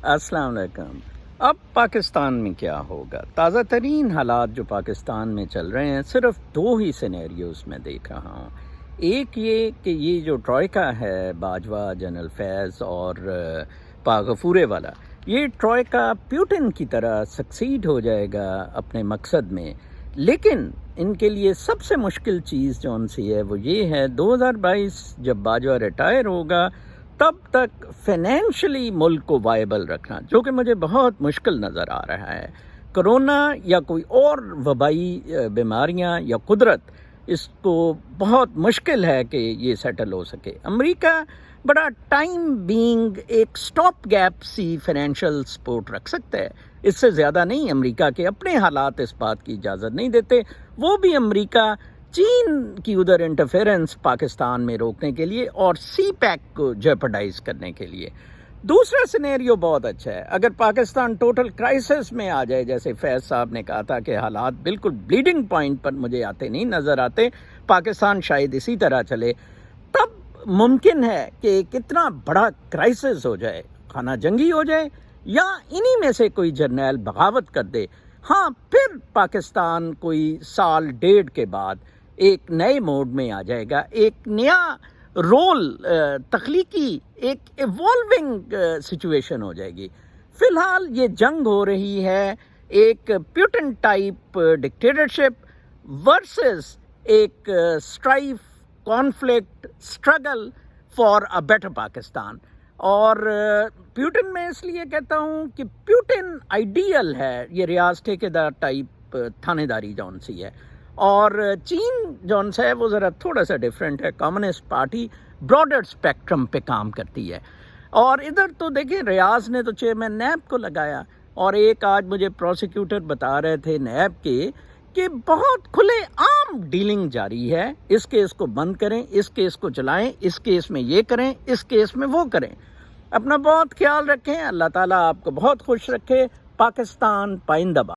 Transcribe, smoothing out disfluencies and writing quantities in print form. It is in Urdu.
السلام علیکم۔ اب پاکستان میں کیا ہوگا؟ تازہ ترین حالات جو پاکستان میں چل رہے ہیں، صرف دو ہی سینیریوز میں دیکھ رہا ہوں۔ ایک یہ کہ یہ جو ٹروئکا ہے، باجوہ، جنرل فیض اور غفورے والا، یہ ٹروئکا پیوٹن کی طرح سکسیڈ ہو جائے گا اپنے مقصد میں، لیکن ان کے لیے سب سے مشکل چیز جو ان سی ہے وہ یہ ہے 2022 جب باجوہ ریٹائر ہوگا تب تک فائنینشلی ملک کو وائبل رکھنا، جو کہ مجھے بہت مشکل نظر آ رہا ہے۔ کرونا یا کوئی اور وبائی بیماریاں یا قدرت، اس کو بہت مشکل ہے کہ یہ سیٹل ہو سکے۔ امریکہ بڑا ٹائم بینگ ایک سٹاپ گیپ سی فائنینشیل سپورٹ رکھ سکتا ہے، اس سے زیادہ نہیں۔ امریکہ کے اپنے حالات اس بات کی اجازت نہیں دیتے، وہ بھی امریکہ چین کی ادھر انٹرفیرنس پاکستان میں روکنے کے لیے اور سی پیک کو جیپرڈائز کرنے کے لیے۔ دوسرا سینیریو بہت اچھا ہے، اگر پاکستان ٹوٹل کرائسس میں آ جائے، جیسے فیض صاحب نے کہا تھا کہ حالات بالکل بلیڈنگ پوائنٹ پر مجھے آتے نہیں نظر آتے، پاکستان شاید اسی طرح چلے، تب ممکن ہے کہ کتنا بڑا کرائسس ہو جائے، خانہ جنگی ہو جائے یا انہی میں سے کوئی جرنیل بغاوت کر دے۔ ہاں، پھر پاکستان کوئی سال ڈیڑھ کے بعد ایک نئے موڈ میں آ جائے گا، ایک نیا رول تخلیقی، ایک ایوالونگ سچویشن ہو جائے گی۔ فی الحال یہ جنگ ہو رہی ہے ایک پیوٹن ٹائپ ڈکٹیٹرشپ ورسز ایک strife, conflict, struggle for a better Pakistan. اور پیوٹن میں اس لیے کہتا ہوں کہ پیوٹن آئیڈیل ہے، یہ ریاض ٹھیکیدار ٹائپ تھانے داری جون سی ہے، اور چین جون سا ہے وہ ذرا تھوڑا سا ڈیفرنٹ ہے، کمیونسٹ پارٹی براڈر اسپیکٹرم پہ کام کرتی ہے۔ اور ادھر تو دیکھیں ریاض نے تو چیئرمین نیب کو لگایا، اور ایک آج مجھے پروسیکیوٹر بتا رہے تھے نیب کے کہ بہت کھلے عام ڈیلنگ جاری ہے، اس کیس کو بند کریں، اس کیس کو چلائیں، اس کیس میں یہ کریں، اس کیس میں وہ کریں۔ اپنا بہت خیال رکھیں، اللہ تعالیٰ آپ کو بہت خوش رکھے۔ پاکستان پائندہ باد۔